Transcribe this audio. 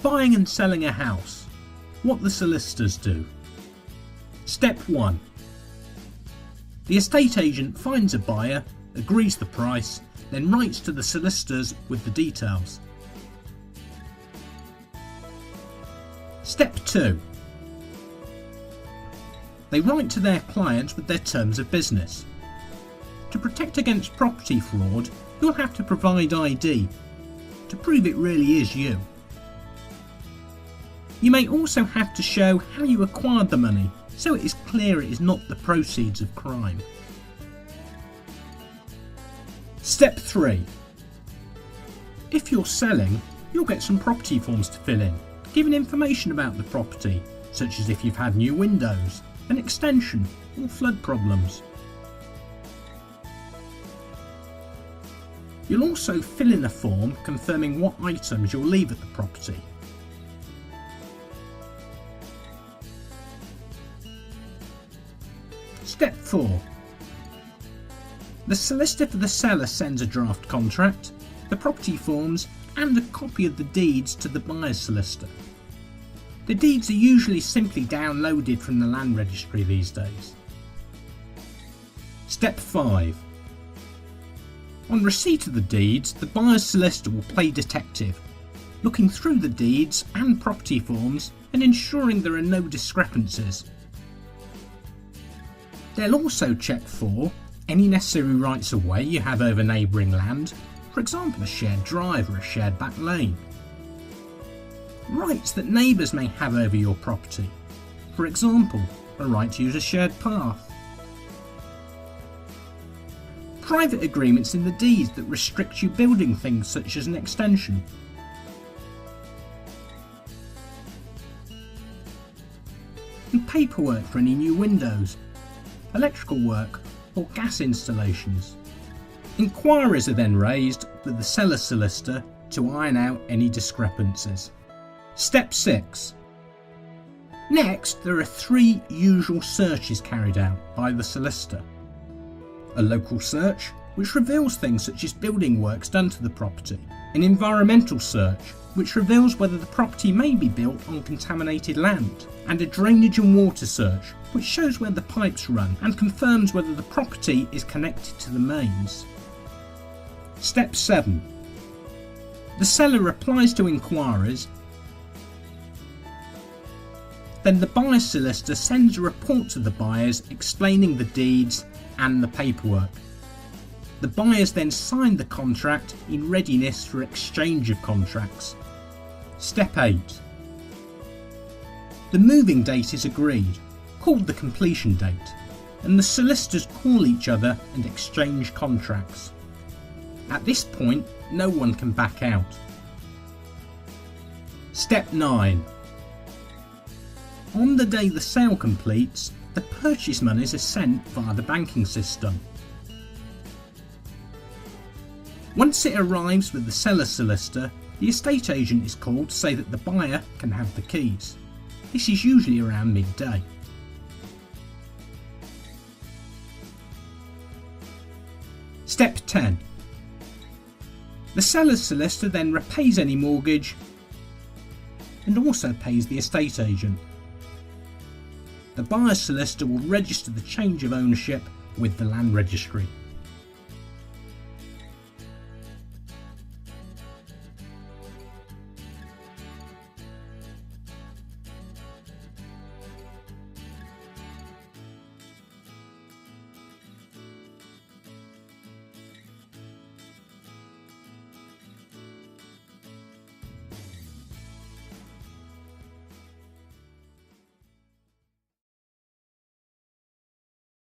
Buying and selling a house. What the solicitors do. Step 1. The estate agent finds a buyer, agrees the price, then writes to the solicitors with the details. Step 2. They write to their clients with their terms of business. To protect against property fraud, you'll have to provide ID to prove it really is you. You may also have to show how you acquired the money, so it is clear it is not the proceeds of crime. Step 3. If you're selling, you'll get some property forms to fill in, giving information about the property, such as if you've had new windows, an extension, or flood problems. You'll also fill in a form confirming what items you'll leave at the property. Step 4. The solicitor for the seller sends a draft contract, the property forms, and a copy of the deeds to the buyer's solicitor. The deeds are usually simply downloaded from the land registry these days. Step 5. On receipt of the deeds, the buyer's solicitor will play detective, looking through the deeds and property forms and ensuring there are no discrepancies. They'll also check for any necessary rights of way you have over neighbouring land, for example a shared drive or a shared back lane. Rights that neighbours may have over your property, for example a right to use a shared path. Private agreements in the deeds that restrict you building things such as an extension. And paperwork for any new windows, electrical work or gas installations. Inquiries are then raised with the seller's solicitor to iron out any discrepancies. Step 6. Next, there are 3 usual searches carried out by the solicitor. A local search, which reveals things such as building works done to the property. An environmental search, which reveals whether the property may be built on contaminated land. And a drainage and water search, which shows where the pipes run and confirms whether the property is connected to the mains. Step 7. The seller replies to inquiries. Then the buyer's solicitor sends a report to the buyers explaining the deeds and the paperwork. The buyers then sign the contract in readiness for exchange of contracts. Step 8. The moving date is agreed, called the completion date, and the solicitors call each other and exchange contracts. At this point, no one can back out. Step 9. On the day the sale completes, the purchase monies are sent via the banking system. Once it arrives with the seller's solicitor, the estate agent is called to say that the buyer can have the keys. This is usually around midday. Step 10. The seller's solicitor then repays any mortgage and also pays the estate agent. The buyer's solicitor will register the change of ownership with the land registry.